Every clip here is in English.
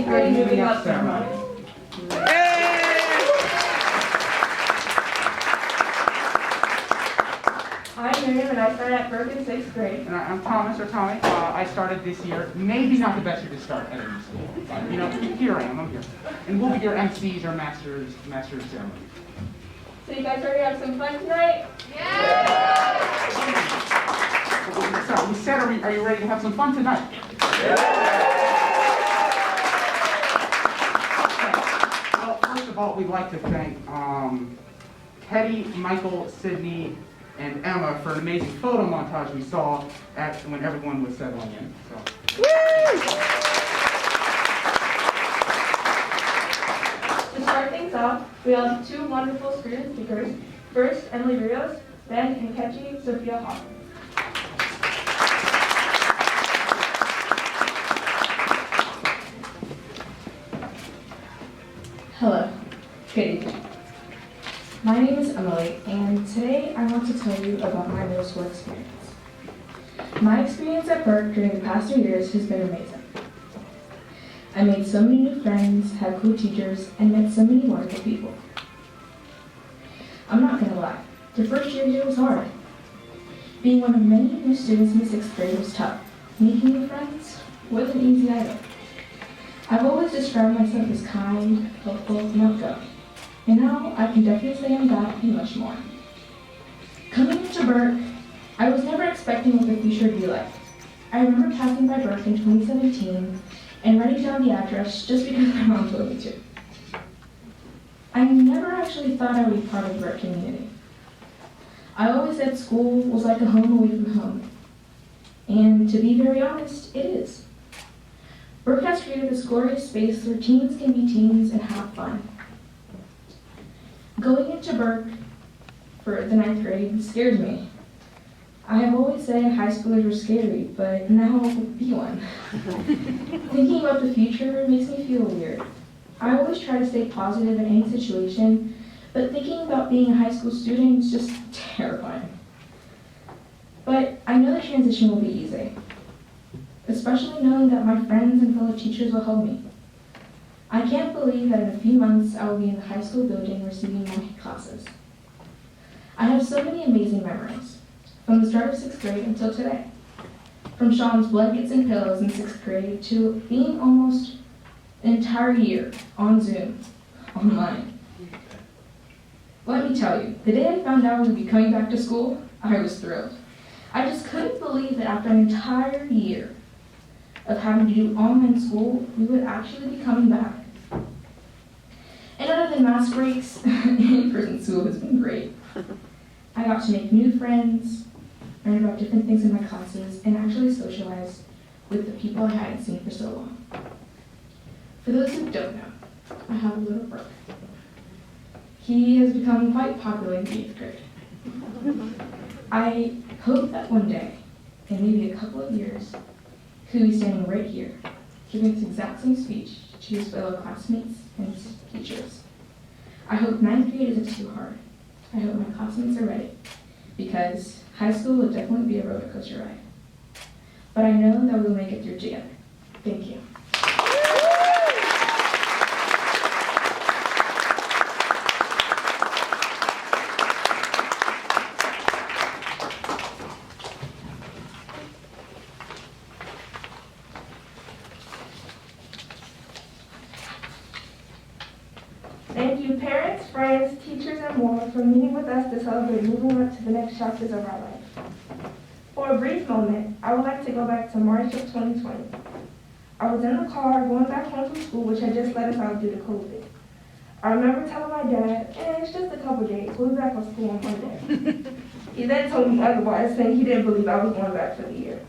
8th grade moving up ceremony. I'm Miriam and I started at Burke in 6th grade. And I'm Thomas, or Tommy. I started this year. Maybe not the best year to start at a new school. But, you know, here I am, I'm here. And we'll be your MCs or masters ceremony. So you guys ready to have some fun tonight? So we said, are you ready to have some fun tonight? Well, first of all, we'd like to thank Teddy, Michael, Sydney, and Emma for an amazing photo montage we saw when everyone was settling in. So. To start things off, we have two wonderful student speakers. First, Emily Rios, then Nkechi Sophia Hall. Hello, good evening. My name is Emily, and today I want to tell you about my middle school experience. My experience at Burke during the past 2 years has been amazing. I made so many new friends, had cool teachers, and met so many wonderful people. I'm not gonna lie, the first year here was hard. Being one of many new students in the 6th grade was tough. Making new friends wasn't easy either. I've always described myself as kind, helpful, and outgoing. And now I can definitely say I'm that and much more. Coming into Burke, I was never expecting what the future would be like. I remember passing by Burke in 2017 and writing down the address just because my mom told me to. I never actually thought I would be part of the Burke community. I always said school was like a home away from home. And to be very honest, it is. Burke has created this glorious space where teens can be teens and have fun. Going into Burke for the 9th grade scares me. I have always said high schoolers were scary, but now I'll be one. Thinking about the future makes me feel weird. I always try to stay positive in any situation, but thinking about being a high school student is just terrifying. But I know the transition will be easy, especially knowing that my friends and fellow teachers will help me. I can't believe that in a few months I will be in the high school building receiving my classes. I have so many amazing memories, from the start of 6th grade until today. From Sean's blankets and pillows in 6th grade to being almost an entire year on Zoom, online. Let me tell you, the day I found out we would be coming back to school, I was thrilled. I just couldn't believe that after an entire year of having to do online school, we would actually be coming back. And other than mask breaks, in-person school has been great. I got to make new friends, learn about different things in my classes, and actually socialize with the people I hadn't seen for so long. For those who don't know, I have a little brother. He has become quite popular in the 8th grade. I hope that one day, in maybe a couple of years, he'll be standing right here, giving this exact same speech to his fellow classmates and his teachers. I hope 9th grade isn't too hard. I hope my classmates are ready, because high school will definitely be a roller coaster ride. But I know that we'll make it through together. Thank you. Thank you, parents, friends, teachers, and more for meeting with us to celebrate moving up to the next chapters of our life. For a brief moment, I would like to go back to March of 2020. I was in the car going back home from school, which had just let us out due to COVID. I remember telling my dad, it's just a couple days, we'll be back on school on Monday. He then told me otherwise, saying he didn't believe I was going back for the year.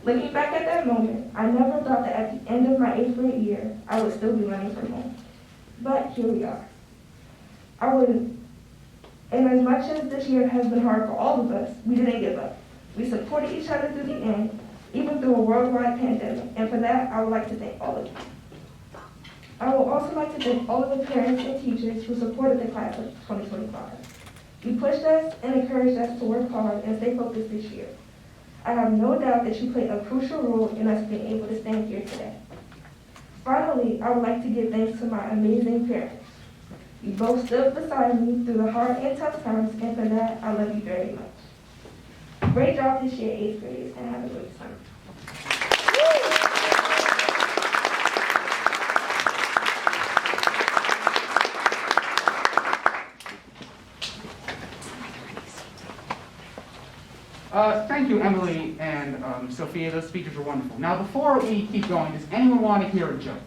Looking back at that moment, I never thought that at the end of my 8th grade year, I would still be running from home. But here we are. And as much as this year has been hard for all of us, we didn't give up. We supported each other through the end, even through a worldwide pandemic, and for that, I would like to thank all of you. I would also like to thank all of the parents and teachers who supported the class of 2025. You pushed us and encouraged us to work hard and stay focused this year. I have no doubt that you played a crucial role in us being able to stand here today. Finally, I would like to give thanks to my amazing parents. You both stood beside me through the hard and tough times, and for that, I love you very much. Great job this year, 8th graders, and have a great summer. Thank you, Emily and Sophia. Those speeches were wonderful. Now, before we keep going, does anyone want to hear a joke?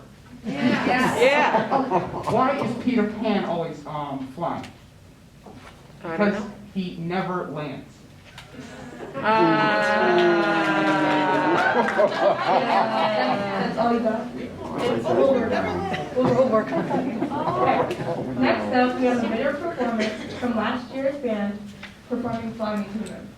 Why is Peter Pan always flying? Because he never lands. That's all you got? We'll work on it. Okay. Next up, we have a video performance from last year's band performing Fly Me to the Moon.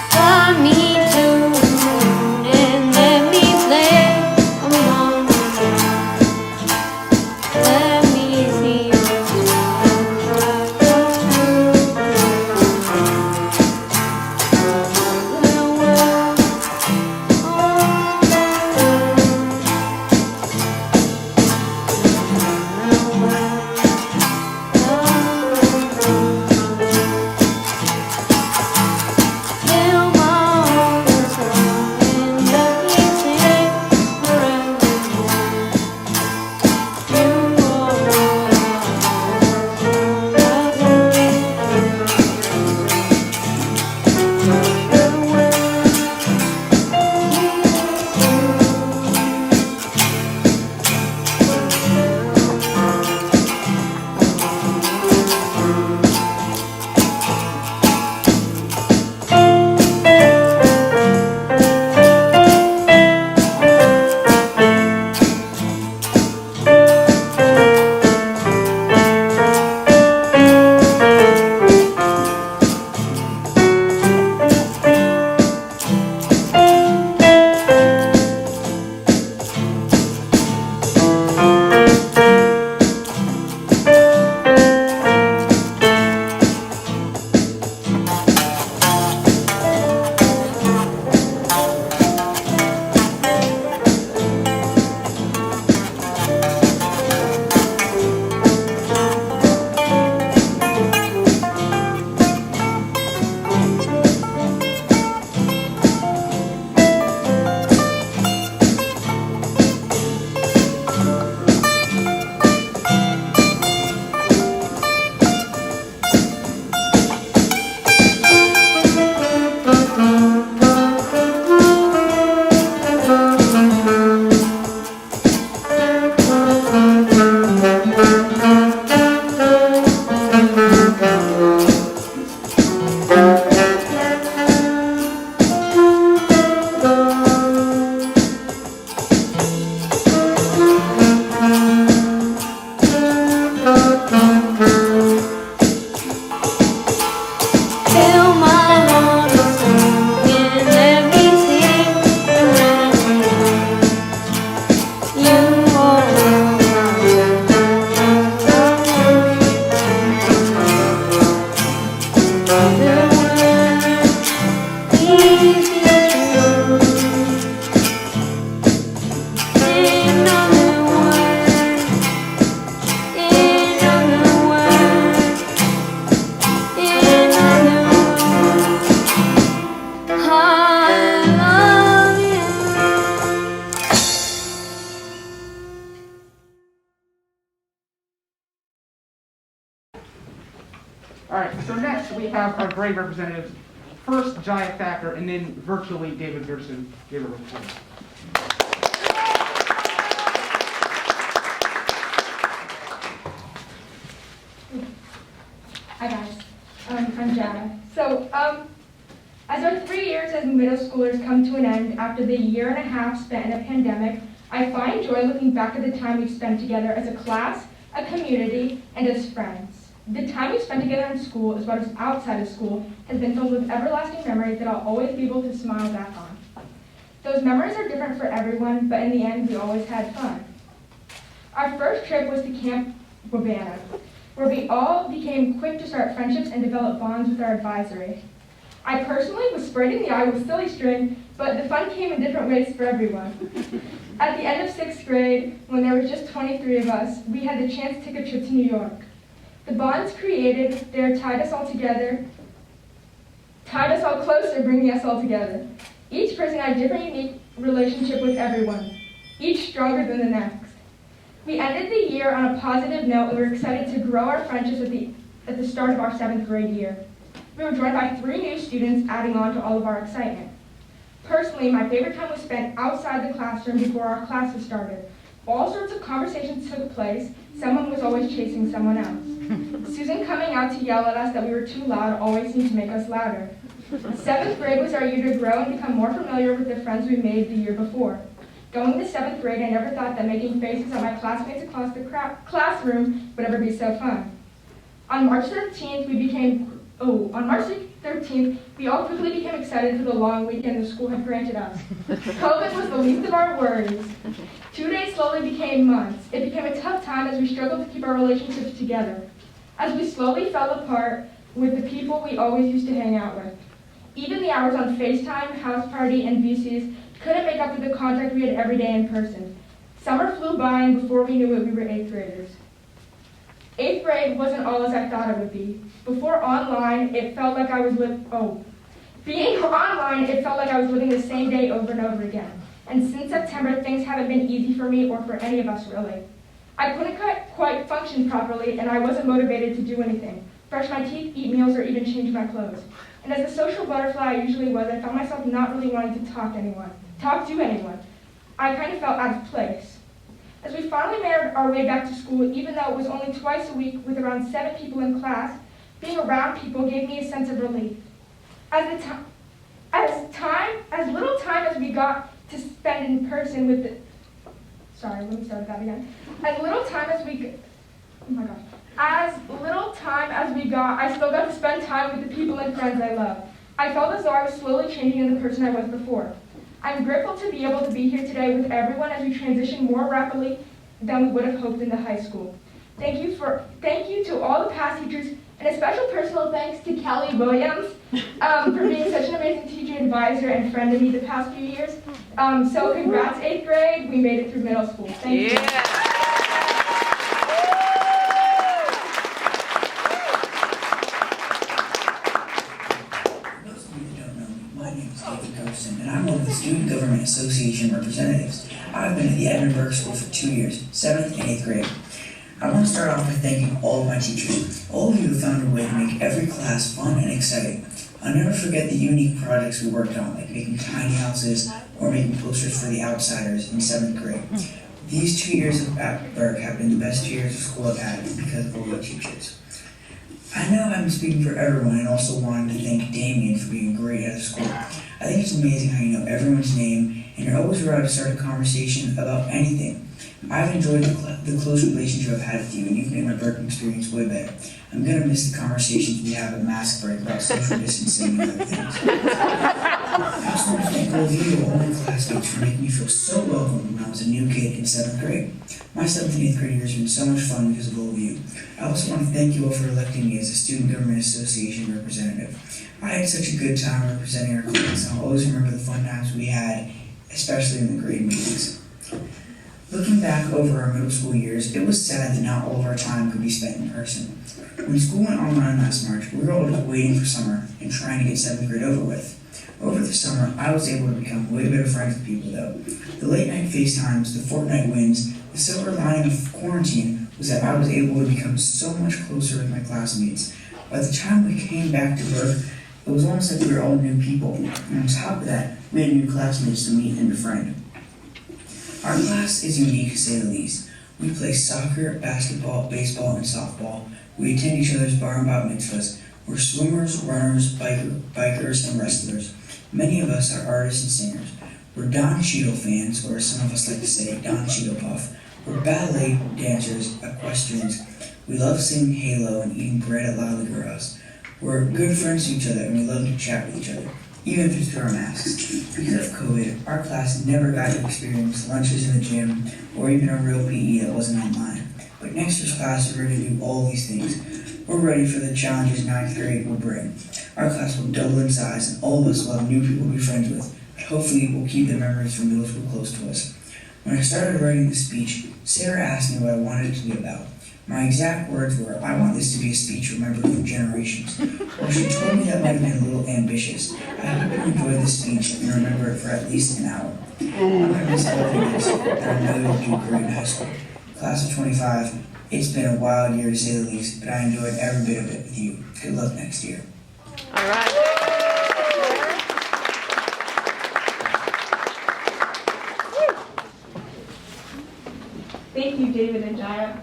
Fly me to the moon and let me play among the stars. Let me see the stars the world Fill my heart with song and let me sing forevermore. You Fill my heart with song and let me sing forevermore. You are the world is true. In other words, in other words. In other words, I love you. All right, so next we have our grade representatives. First, Jaya Thacker, and then virtually David Gerson. Give a report. Hi guys, I'm Jana. So, as our 3 years as middle schoolers come to an end after the year and a half spent in a pandemic, I find joy looking back at the time we've spent together as a class, a community, and as friends. The time we spent together in school, as well as outside of school, has been filled with everlasting memories that I'll always be able to smile back on. Those memories are different for everyone, but in the end, we always had fun. Our first trip was to Camp Wabana, where we all became quick to start friendships and develop bonds with our advisory. I personally was sprayed in the eye with silly string, but the fun came in different ways for everyone. At the end of 6th grade, when there was just 23 of us, we had the chance to take a trip to New York. The bonds created there tied us all closer, bringing us all together. Each person had a different, unique relationship with everyone, each stronger than the next. We ended the year on a positive note, and we were excited to grow our friendships at the start of our 7th grade year. We were joined by 3 new students, adding on to all of our excitement. Personally, my favorite time was spent outside the classroom before our classes started. All sorts of conversations took place. Someone was always chasing someone else. Susan coming out to yell at us that we were too loud always seemed to make us louder. 7th grade was our year to grow and become more familiar with the friends we made the year before. Going to 7th grade, I never thought that making faces at my classmates across the classroom would ever be so fun. On March 13th, we all quickly became excited for the long weekend the school had granted us. COVID was the least of our worries. 2 days slowly became months. It became a tough time as we struggled to keep our relationships together, as we slowly fell apart with the people we always used to hang out with. Even the hours on FaceTime, house party, and VCs couldn't make up for the contact we had every day in person. Summer flew by, and before we knew it, we were 8th graders. 8th grade wasn't all as I thought it would be. Being online, it felt like I was living the same day over and over again. And since September, things haven't been easy for me or for any of us, really. I couldn't quite function properly, and I wasn't motivated to do anything. Brush my teeth, eat meals, or even change my clothes. And as the social butterfly I usually was, I found myself not really wanting to talk to anyone. I kind of felt out of place. As we finally made our way back to school, even though it was only twice a week with around 7 people in class, being around people gave me a sense of relief. As little time as we got to spend in person with the, I still got to spend time with the people and friends I love. I felt as though I was slowly changing into the person I was before. I'm grateful to be able to be here today with everyone as we transition more rapidly than we would have hoped into high school. Thank you to all the past teachers, and a special personal thanks to Kelly Williams for being such an amazing teacher, advisor, and friend to me the past few years. So congrats, 8th grade. We made it through middle school. Thank you. And I'm one of the Student Government Association representatives. I've been at the Edinburgh School for 2 years, 7th and 8th grade. I want to start off by thanking all of my teachers. All of you have found a way to make every class fun and exciting. I'll never forget the unique projects we worked on, like making tiny houses or making posters for the outsiders in 7th grade. These 2 years at Burke have been the best 2 years of school I've had because of all the teachers. I know I'm speaking for everyone and also wanted to thank Damien for being great at school. I think it's amazing how you know everyone's name and you're always ready to start a conversation about anything. I've enjoyed the close relationship I've had with you, and you've made my Burke experience way better. I'm going to miss the conversations we have at mask break about social distancing and other things. I also want to thank all of you, all my classmates, for making me feel so welcome when I was a new kid in 7th grade. My 7th and 8th grade years have been so much fun because of all of you. I also want to thank you all for electing me as a Student Government Association representative. I had such a good time representing our class, and I'll always remember the fun times we had, especially in the grade meetings. Looking back over our middle school years, it was sad that not all of our time could be spent in person. When school went online last March, we were all just waiting for summer and trying to get 7th grade over with. Over the summer, I was able to become way better friends with people though. The late night FaceTimes, the Fortnite wins, the silver lining of quarantine was that I was able to become so much closer with my classmates. By the time we came back to Burke, it was almost like we were all new people. And on top of that, we had new classmates to meet and befriend. Our class is unique to say the least. We play soccer, basketball, baseball, and softball. We attend each other's bar and bat mitzvahs. We're swimmers, runners, bikers, and wrestlers. Many of us are artists and singers. We're Don Cheadle fans, or as some of us like to say, Don Cheadle Puff. We're ballet dancers, equestrians. We love singing Halo and eating bread at Loudly Girls. We're good friends to each other, and we love to chat with each other, even if it's through our masks. Because of COVID, our class never got to experience lunches in the gym or even a real PE that wasn't online. But next year's class is ready to do all these things. We're ready for the challenges 9th grade will bring. Our class will double in size, and all of us will have new people to be friends with. But hopefully, we'll keep the memories from middle school close to us. When I started writing the speech, Sarah asked me what I wanted it to be about. My exact words were, I want this to be a speech remembered for generations. Well, she told me that might have been a little ambitious. I hope you enjoy the speech and remember it for at least an hour. I'm going to miss all of this, and I know you'll do great in high school. Class of 25, it's been a wild year to say the least, but I enjoyed every bit of it with you. Good luck next year. All right. Thank you, David and Jaya.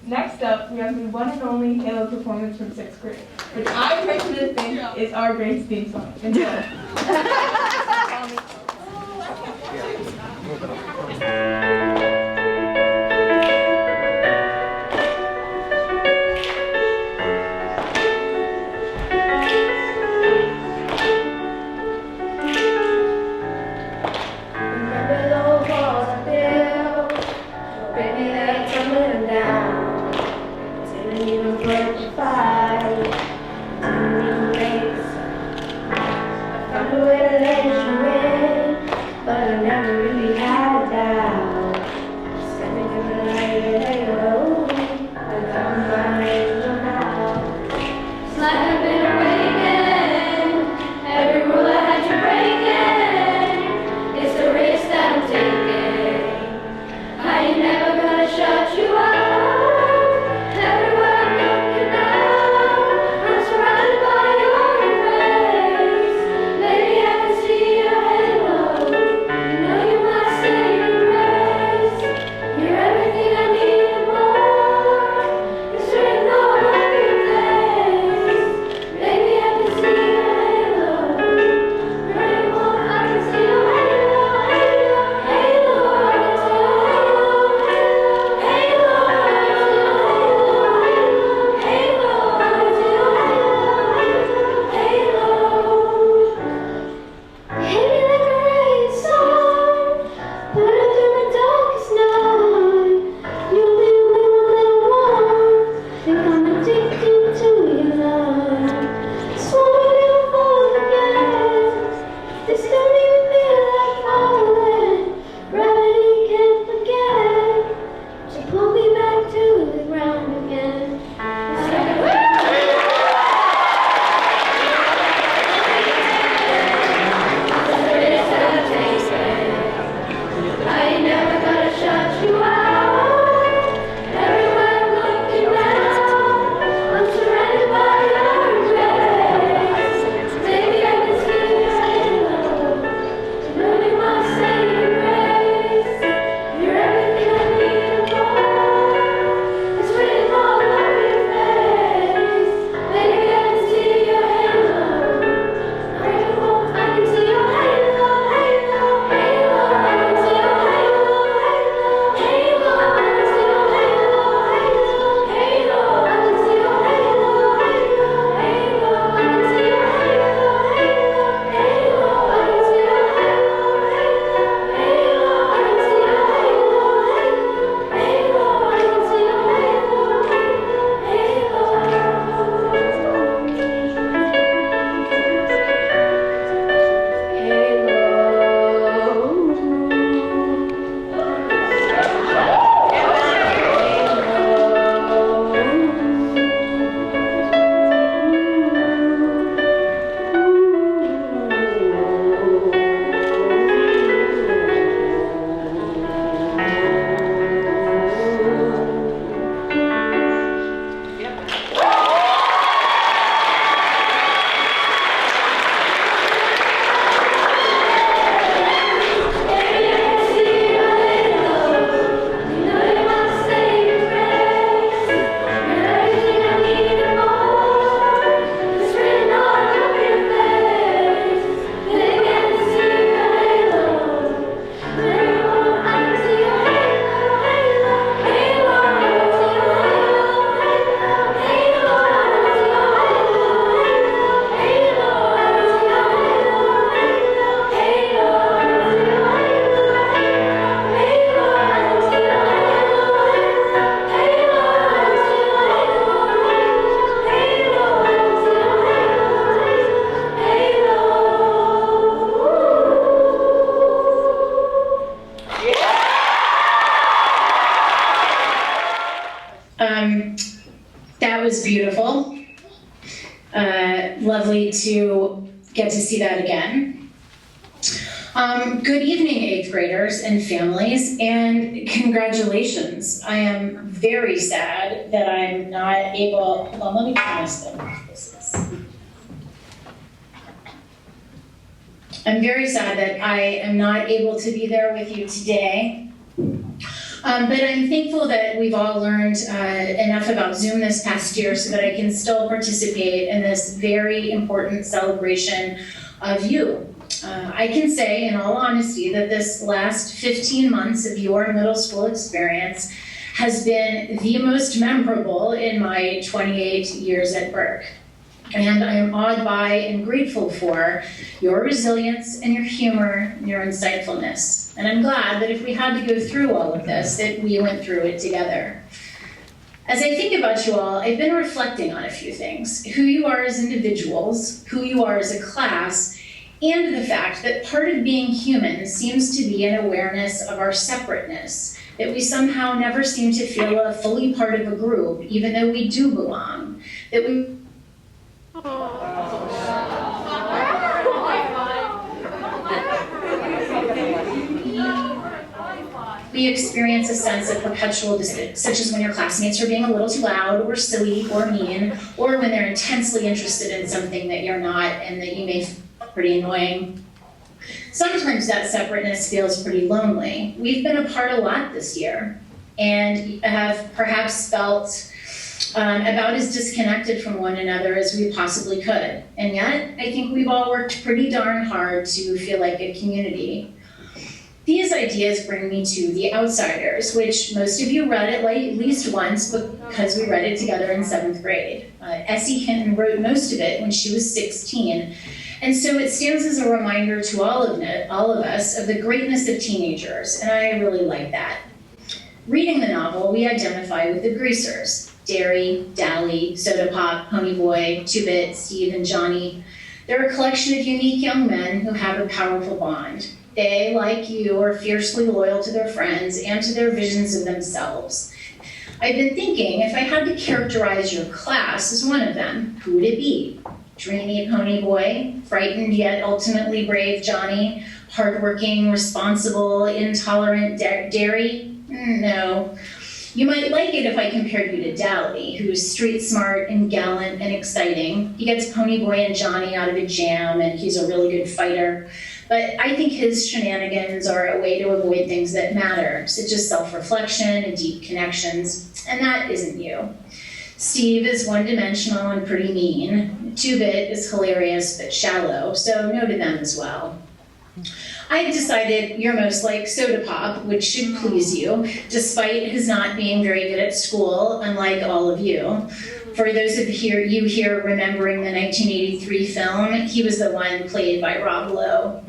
Next up, we have the one and only Halo performance from 6th grade, which I personally think is our grade's theme song. Enjoy. That was beautiful. Lovely to get to see that again. Good evening, 8th graders and families, and congratulations. I am very sad that I'm not able, hold on, let me turn this thing off. I'm very sad that I am not able to be there with you today. But I'm thankful that we've all learned enough about Zoom this past year so that I can still participate in this very important celebration of you. I can say in all honesty that this last 15 months of your middle school experience has been the most memorable in my 28 years at Burke. And I am awed by and grateful for your resilience and your humor and your insightfulness. And I'm glad that if we had to go through all of this, that we went through it together. As I think about you all, I've been reflecting on a few things. Who you are as individuals, who you are as a class, and the fact that part of being human seems to be an awareness of our separateness, that we somehow never seem to feel a fully part of a group, even though we do belong, that we experience a sense of perpetual distance, such as when your classmates are being a little too loud or silly or mean, or when they're intensely interested in something that you're not and that you may find pretty annoying. Sometimes that separateness feels pretty lonely. We've been apart a lot this year and have perhaps felt about as disconnected from one another as we possibly could. And yet, I think we've all worked pretty darn hard to feel like a community. These ideas bring me to The Outsiders, which most of you read at least once because we read it together in 7th grade. Essie Hinton wrote most of it when she was 16, and so it stands as a reminder to all of us of the greatness of teenagers, and I really like that. Reading the novel, we identify with the Greasers: Derry, Dally, Soda Pop, Pony Boy, Two-Bit, Steve, and Johnny. They're a collection of unique young men who have a powerful bond. They, like you, are fiercely loyal to their friends and to their visions of themselves. I've been thinking, if I had to characterize your class as one of them, who would it be? Dreamy Pony Boy, frightened yet ultimately brave Johnny, hardworking, responsible, intolerant Derry? No. You might like it if I compared you to Dally, who's street smart and gallant and exciting. He gets Pony Boy and Johnny out of a jam, and he's a really good fighter. But I think his shenanigans are a way to avoid things that matter, such as self-reflection and deep connections, and that isn't you. Steve is one-dimensional and pretty mean. Two-Bit is hilarious but shallow, so no to them as well. I've decided you're most like Soda Pop, which should please you, despite his not being very good at school, unlike all of you. For those of you here remembering the 1983 film, he was the one played by Rob Lowe.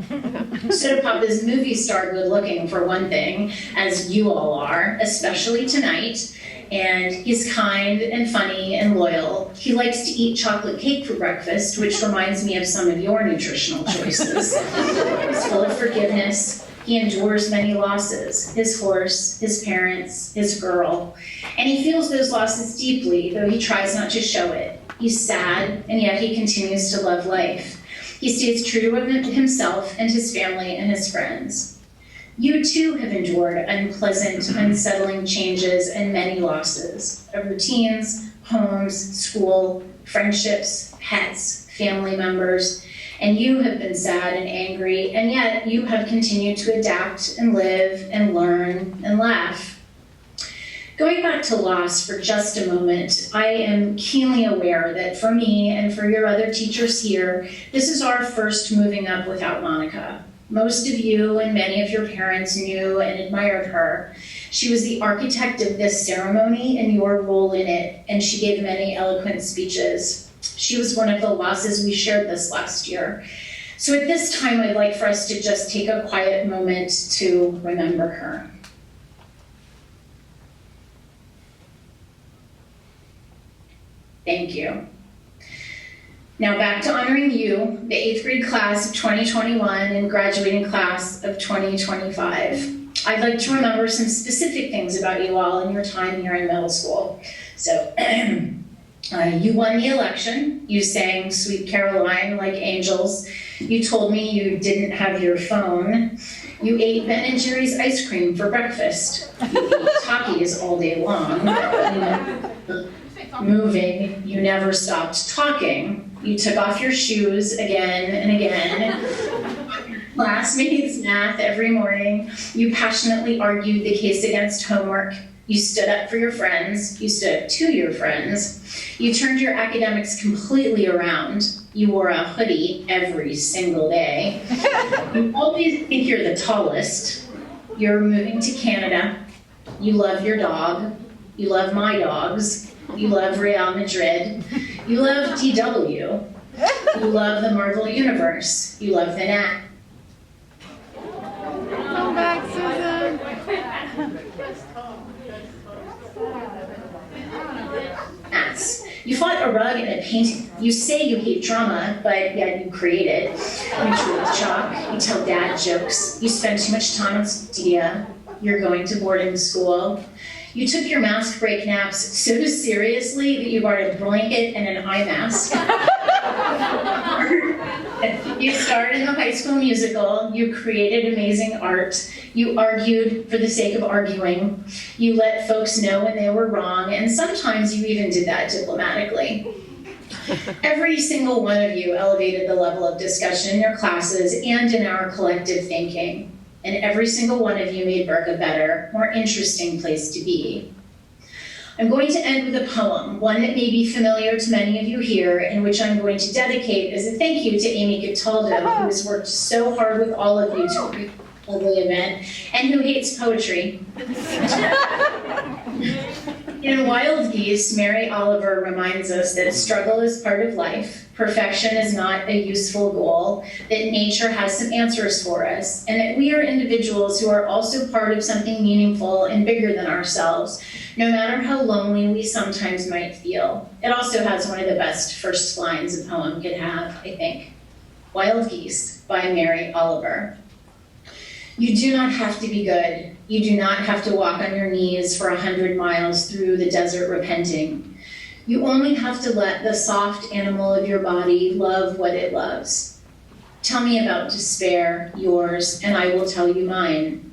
Soda Pop is movie star good looking, for one thing, as you all are, especially tonight. And he's kind and funny and loyal. He likes to eat chocolate cake for breakfast, which reminds me of some of your nutritional choices. He's full of forgiveness. He endures many losses: his horse, his parents, his girl. And he feels those losses deeply, though he tries not to show it. He's sad, and yet he continues to love life. He stays true to himself and his family and his friends. You too have endured unpleasant, unsettling changes and many losses of routines, homes, school, friendships, pets, family members, and you have been sad and angry, and yet you have continued to adapt and live and learn and laugh. Going back to loss for just a moment, I am keenly aware that for me and for your other teachers here, this is our first moving up without Monica. Most of you and many of your parents knew and admired her. She was the architect of this ceremony and your role in it, and she gave many eloquent speeches. She was one of the losses we shared this last year. So at this time, I'd like for us to just take a quiet moment to remember her. Thank you. Now back to honoring you, the 8th grade class of 2021 and graduating class of 2025. I'd like to remember some specific things about you all in your time here in middle school. So, you won the election, you sang Sweet Caroline like angels, you told me you didn't have your phone, you ate Ben & Jerry's ice cream for breakfast, you ate Takis all day long, moving, you never stopped talking, you took off your shoes again and again, classmates math every morning, you passionately argued the case against homework, you stood up for your friends, you stood up to your friends, you turned your academics completely around, you wore a hoodie every single day, you always think you're the tallest, you're moving to Canada, you love your dog, you love my dogs, you love Real Madrid, you love DW, you love the Marvel Universe, you love the Nat. Come back, Susan. Nats. You fought a rug and a painting. You say you hate drama, but yet you create it. You draw with chalk, you tell dad jokes, you spend too much time on social media, you're going to boarding school. You took your mask break naps so seriously that you bought a blanket and an eye mask. You starred in the High School Musical, you created amazing art, you argued for the sake of arguing, you let folks know when they were wrong, and sometimes you even did that diplomatically. Every single one of you elevated the level of discussion in your classes and in our collective thinking, and every single one of you made Burke a better, more interesting place to be. I'm going to end with a poem, one that may be familiar to many of you here, and which I'm going to dedicate as a thank you to Amy Cataldo, who has worked so hard with all of you to create the event, and who hates poetry. In Wild Geese, Mary Oliver reminds us that struggle is part of life, perfection is not a useful goal, that nature has some answers for us, and that we are individuals who are also part of something meaningful and bigger than ourselves, no matter how lonely we sometimes might feel. It also has one of the best first lines a poem could have, I think. Wild Geese by Mary Oliver. You do not have to be good. You do not have to walk on your knees for 100 miles through the desert repenting. You only have to let the soft animal of your body love what it loves. Tell me about despair, yours, and I will tell you mine.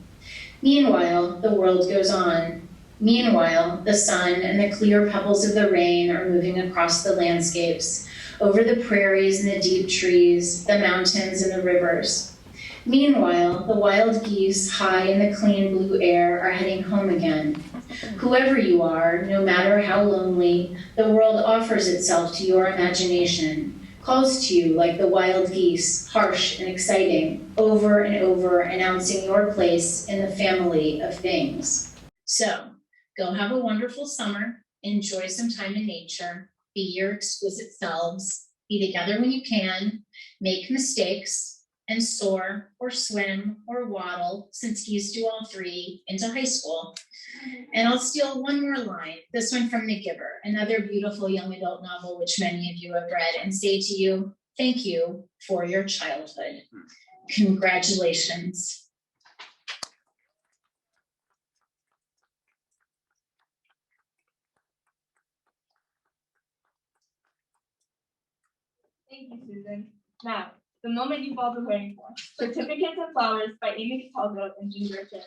Meanwhile, the world goes on. Meanwhile, the sun and the clear pebbles of the rain are moving across the landscapes, over the prairies and the deep trees, the mountains and the rivers. Meanwhile, the wild geese high in the clean blue air are heading home again. Whoever you are, no matter how lonely, the world offers itself to your imagination, calls to you like the wild geese, harsh and exciting, over and over announcing your place in the family of things. So, go have a wonderful summer, enjoy some time in nature, be your exquisite selves, be together when you can, make mistakes, and soar or swim or waddle, since geese do all three, into high school. And I'll steal one more line, this one from The Giver, another beautiful young adult novel which many of you have read, and say to you, thank you for your childhood. Congratulations. Thank you, Susan. Now, the moment you've all been waiting for. Certificates and Flowers by Amy Cataldo and Ginger Chip.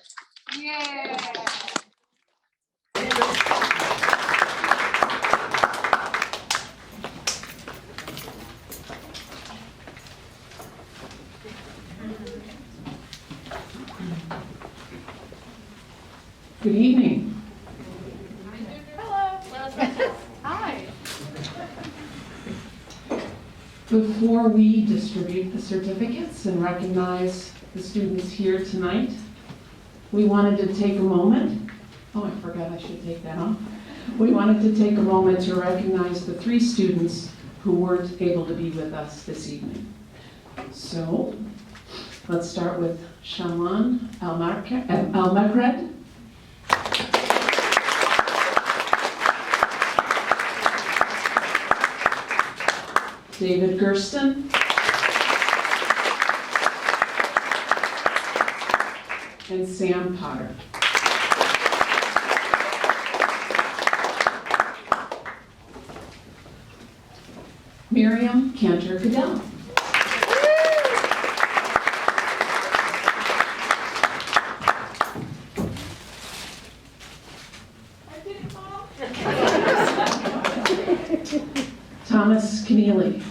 Good evening. Hi. Before we distribute the certificates and recognize the students here tonight, we wanted to take a moment. Oh, I forgot I should take that off. We wanted to take a moment to recognize the 3 students who weren't able to be with us this evening. So, let's start with Shaman Al-Makred. David Gersten. and Sam Potter. Miriam Cantor Goodell. Thomas Keneally.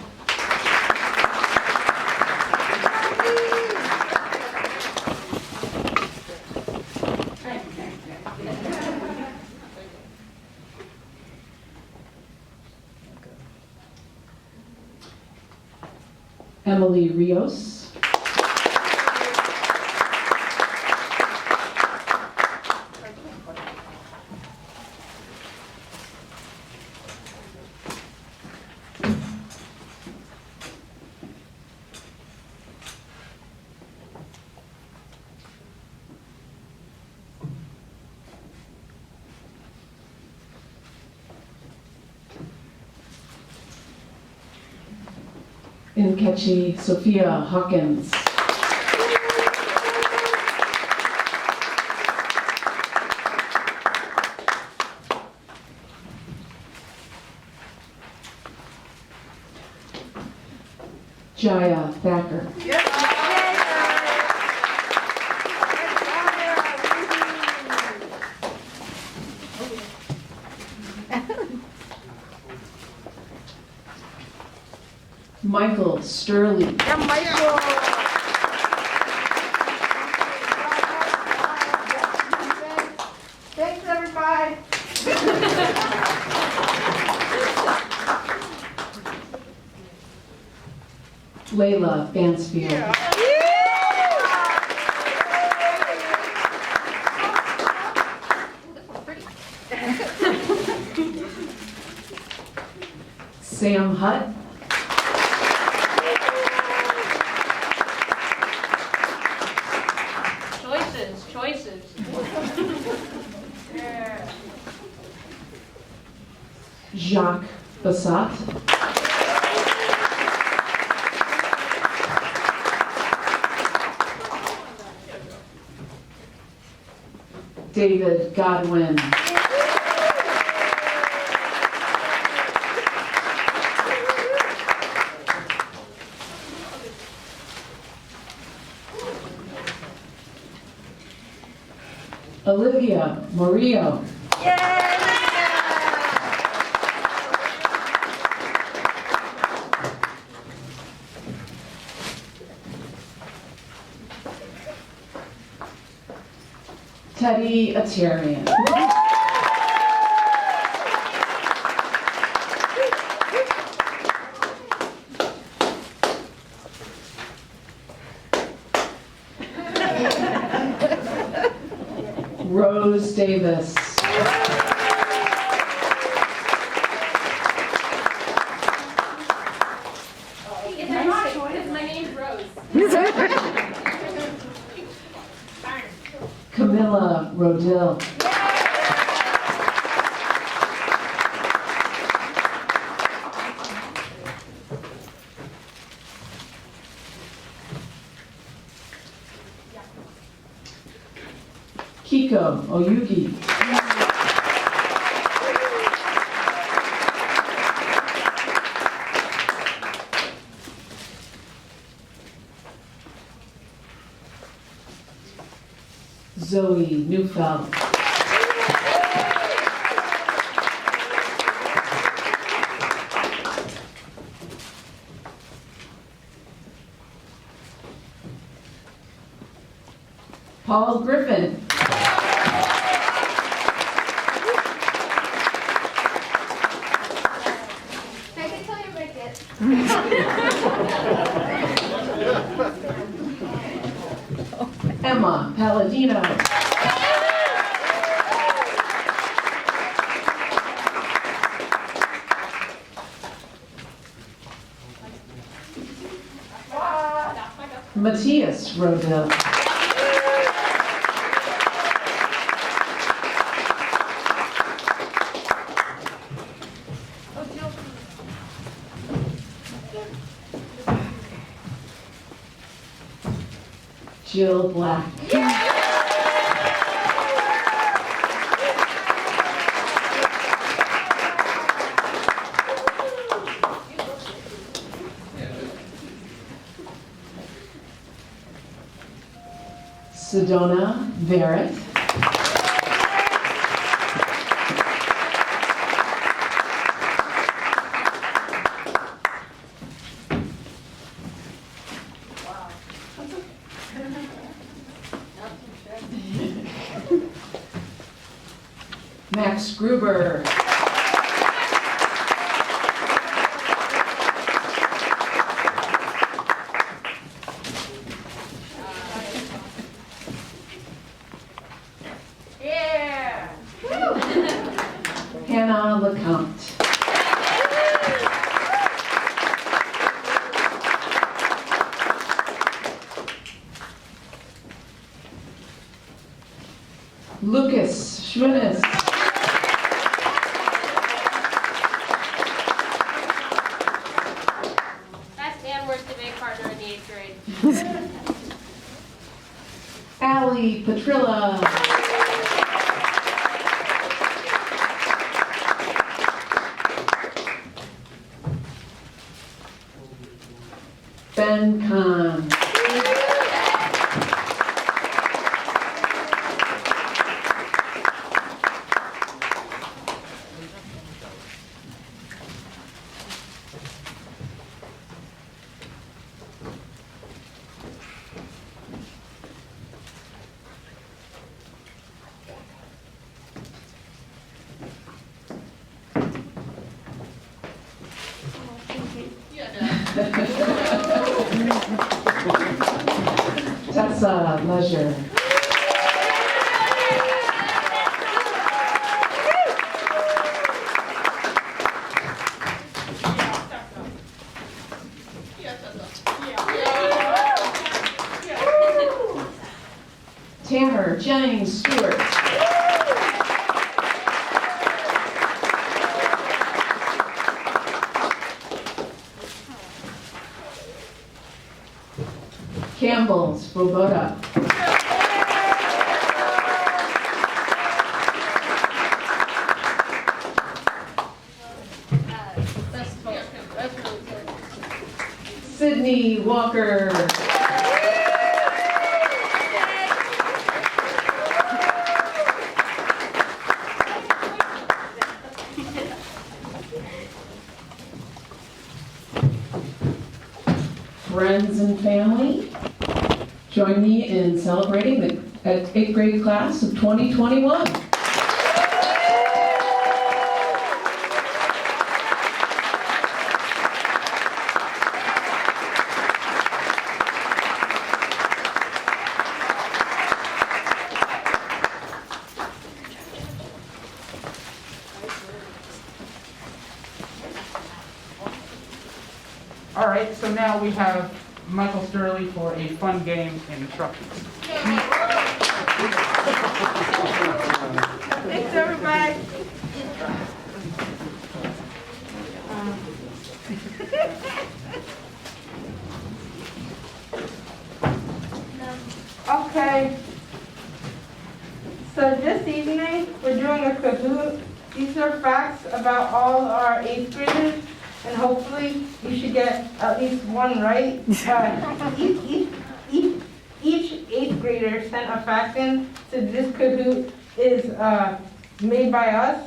Emily Rios. Nkechi Sophia Hawkins. Jaya Thacker. Michael Sturley. Thanks, everybody. Layla Bansfield. Sam Hutt. Choices. Jacques Bassat. David Godwin. Olivia Murillo. Teddy Atarian. Rose Davis. My name's Rose. Camilla Rodil. Kiko Oyugi. Zoe Neufeld. Paul Griffin. Make it till you make it. Emma Palladino. Matthias Rodell. Jill Black. Sedona Barrett. Max Gruber. Yeah. Hannah LeCount. Lucas Schminis. That's Dan Worth's debate partner in the 8th grade. Allie Petrilla. Ben Kahn. Tessa Leisure. Tanner Jennings Stewart. Campbell Svoboda. That's really good. Sydney Walker. Friends and family, join me in celebrating the 8th grade class of 2021. All right, so now we have Michael Sturley for a fun game and instructions. Thanks, everybody. Okay. So this evening, we're doing a Kahoot. These are facts about all our 8th graders, and hopefully you should get at least one right. Each 8th grader sent a fact in, so this Kahoot is made by us.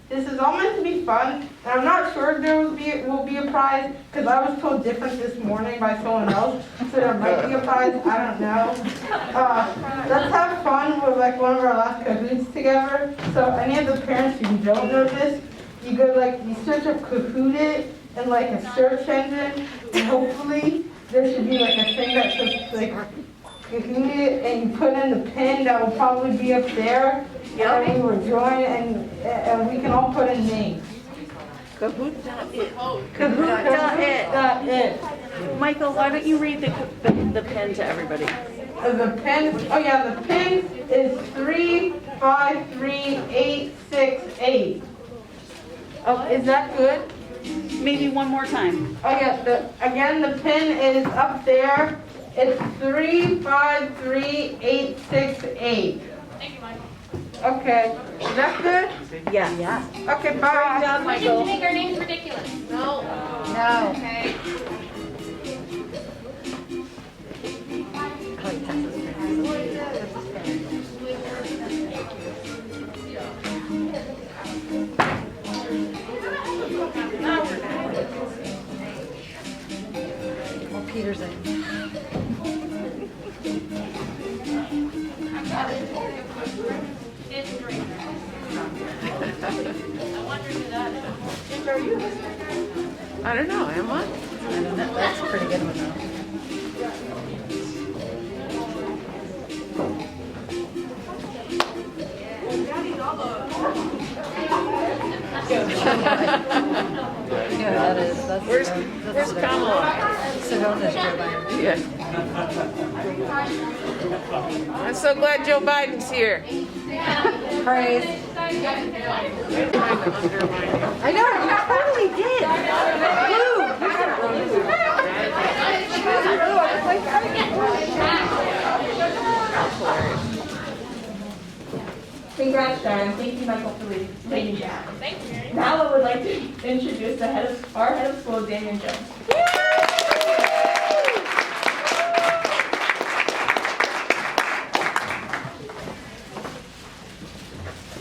This is all meant to be fun, and I'm not sure if there will be a prize, because I was told different this morning by someone else, so there might be a prize, I don't know. Let's have fun with like one of our last Kahoots together. So any of the parents who don't know this, you go you search up Kahoot it in like a search engine, and hopefully there should be like a thing that says like Kahoot it, and you put in the pin that will probably be up there. And we will join, and we can all put in names. Kahoot.it. Kahoot.it. Michael, why don't you read the pen to everybody? The pin, the pin is 353868. Oh, is that good? Maybe one more time. Oh yeah, the pin is up there. It's 353868. Thank you, Michael. Okay, is that good? Yeah. Yeah. Okay, bye. Good job, Did you Michael. think our name's ridiculous? No. Okay. Oh, Peter's in. It's great. I wonder who that is. I don't know, am I? That's a pretty good one though. Yeah, that is. That's Where's Kamala? Sedona's Joe Biden. Yeah. I'm so glad Joe Biden's here. Praise. I know, you totally did. Blue. You got Congrats, Sharon. Thank you, Michael, for leading that. Thank you. Now I would like to introduce our head of school, Damian Jones.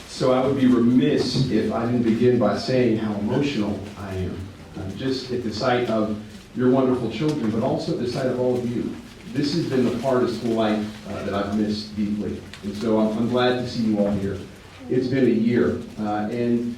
So I would be remiss if I didn't begin by saying how emotional I am, just at the sight of your wonderful children, but also at the sight of all of you. This has been the part of school life that I've missed deeply, and so I'm glad to see you all here. It's been a year, and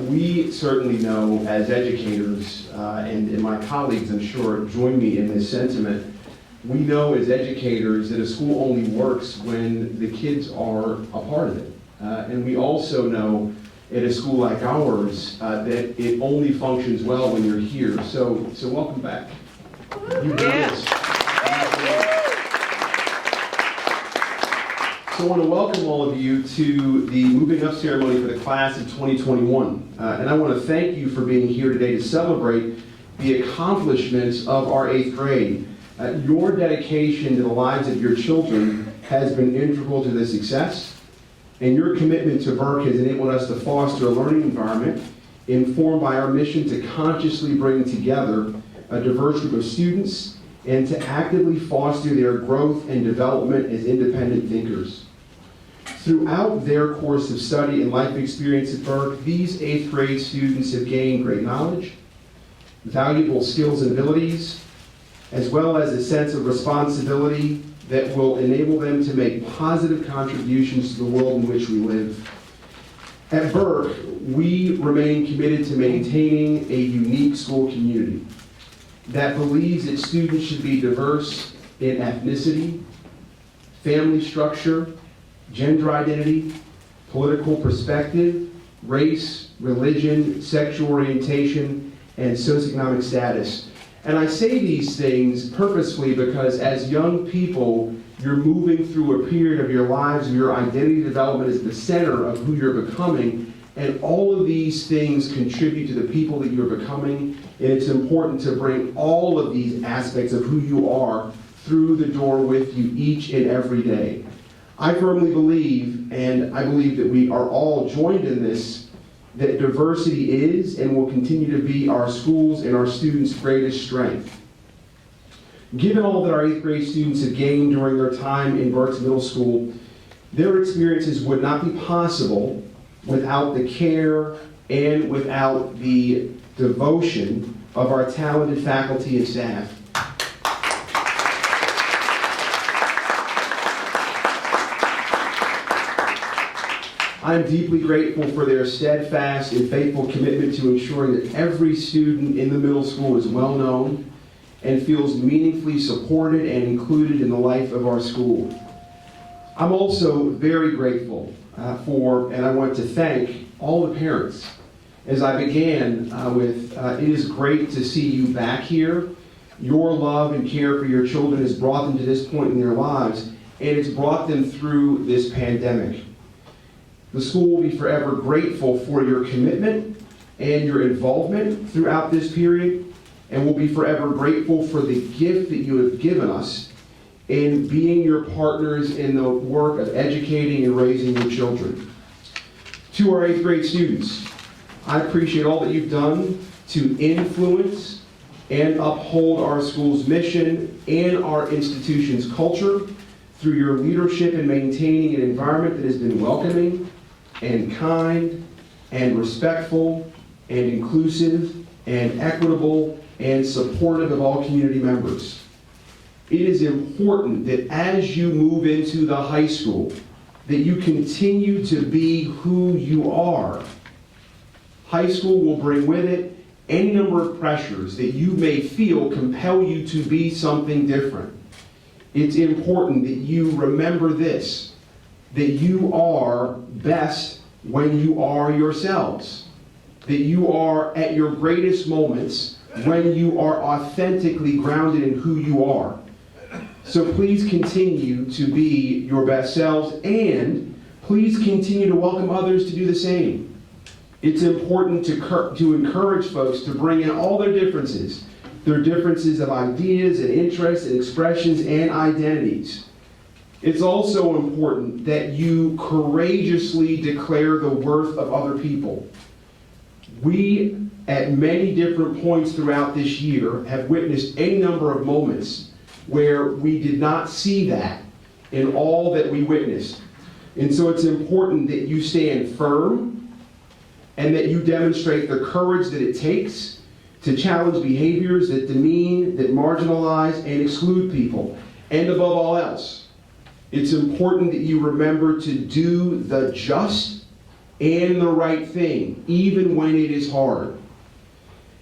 we certainly know as educators, and my colleagues, I'm sure, join me in this sentiment. We know as educators that a school only works when the kids are a part of it. And we also know at a school like ours that it only functions well when you're here. So welcome back. You did this. So I want to welcome all of you to the moving up ceremony for the class of 2021. And I want to thank you for being here today to celebrate the accomplishments of our 8th grade. Your dedication to the lives of your children has been integral to this success. And your commitment to Burke has enabled us to foster a learning environment informed by our mission to consciously bring together a diverse group of students and to actively foster their growth and development as independent thinkers. Throughout their course of study and life experience at Burke, these 8th grade students have gained great knowledge, valuable skills and abilities, as well as a sense of responsibility that will enable them to make positive contributions to the world in which we live. At Burke, we remain committed to maintaining a unique school community that believes that students should be diverse in ethnicity, family structure, gender identity, political perspective, race, religion, sexual orientation, and socioeconomic status. And I say these things purposefully because as young people, you're moving through a period of your lives where your identity development is the center of who you're becoming, and all of these things contribute to the people that you're becoming, and it's important to bring all of these aspects of who you are through the door with you each and every day. I firmly believe, and I believe that we are all joined in this, that diversity is and will continue to be our schools and our students' greatest strength. Given all that our 8th grade students have gained during their time in Burke's Middle School, their experiences would not be possible without the care and without the devotion of our talented faculty and staff. I'm deeply grateful for their steadfast and faithful commitment to ensuring that every student in the middle school is well known and feels meaningfully supported and included in the life of our school. I'm also very grateful and I want to thank all the parents. As I began with, it is great to see you back here. Your love and care for your children has brought them to this point in their lives, and it's brought them through this pandemic. The school will be forever grateful for your commitment and your involvement throughout this period, and will be forever grateful for the gift that you have given us in being your partners in the work of educating and raising your children. To our 8th grade students, I appreciate all that you've done to influence and uphold our school's mission and our institution's culture through your leadership in maintaining an environment that has been welcoming and kind and respectful and inclusive and equitable and supportive of all community members. It is important that as you move into the high school, that you continue to be who you are. High school will bring with it any number of pressures that you may feel compel you to be something different. It's important that you remember this, that you are best when you are yourselves, that you are at your greatest moments when you are authentically grounded in who you are. So please continue to be your best selves, and please continue to welcome others to do the same. It's important to encourage folks to bring in all their differences of ideas and interests and expressions and identities. It's also important that you courageously declare the worth of other people. We, at many different points throughout this year, have witnessed any number of moments where we did not see that in all that we witnessed. And so it's important that you stand firm and that you demonstrate the courage that it takes to challenge behaviors that demean, that marginalize, and exclude people. And above all else, it's important that you remember to do the just and the right thing, even when it is hard.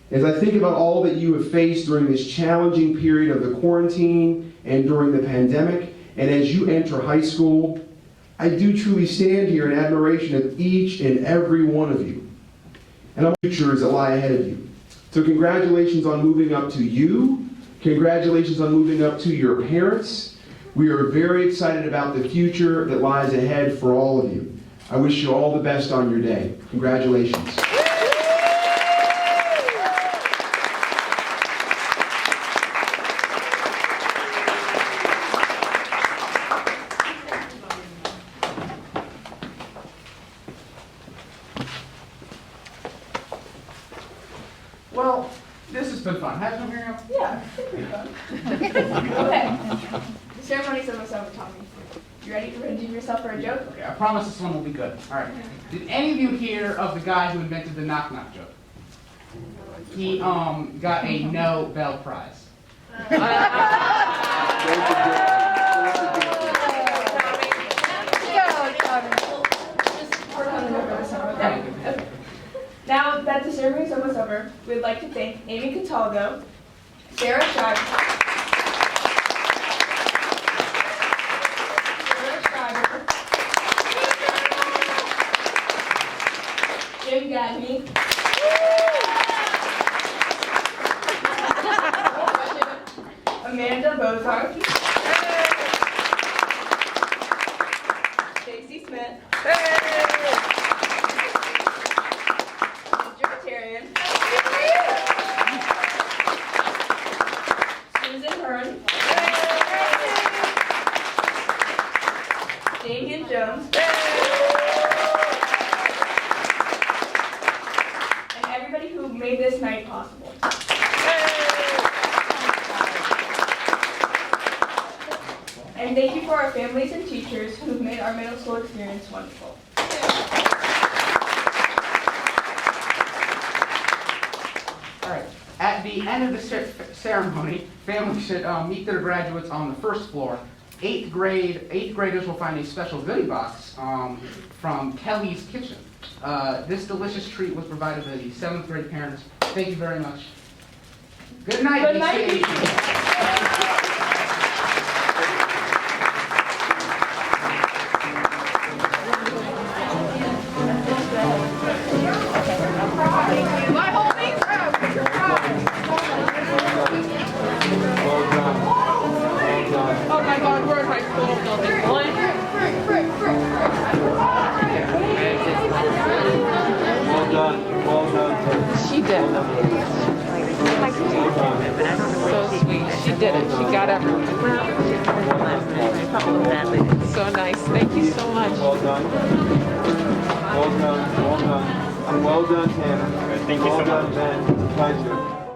As I think about all that you have faced during this challenging period of the quarantine and during the pandemic, and as you enter high school, I do truly stand here in admiration of each and every one of you. And our futures that lie ahead of you. So congratulations on moving up to you. Congratulations on moving up to your parents. We are very excited about the future that lies ahead for all of you. I wish you all the best on your day. Congratulations. Well, this has been fun. Hasn't it, Miriam? Yeah, it's pretty fun. Okay. The ceremony's almost over, Tommy. You ready to redeem yourself for a joke? Okay, I promise this one will be good. All right. Did any of you hear of the guy who invented the knock-knock joke? He got a Nobel Prize. Now that the ceremony is almost over, we'd like to thank Amy Cataldo, Sarah Schreiber, Jim Gagne, Amanda Bozarth, Stacy Smith, Susan Hearn, Damian Jones, and everybody who made this night possible. And thank you for our families and teachers who've made our middle school experience wonderful. All right. At the end of the ceremony, families should meet their graduates on the first floor. Eighth graders will find a special goodie box from Kelly's Kitchen. This delicious treat was provided by the 7th grade parents. Thank you very much. Good night. Good night. Oh my God, where's my school building? Well done. She did. So sweet. She did it. She got everything. So nice. Thank you so much. Well done. Well done. Well done. And well done, Tanner. Thank you so much. Well done, Ben. Pleasure.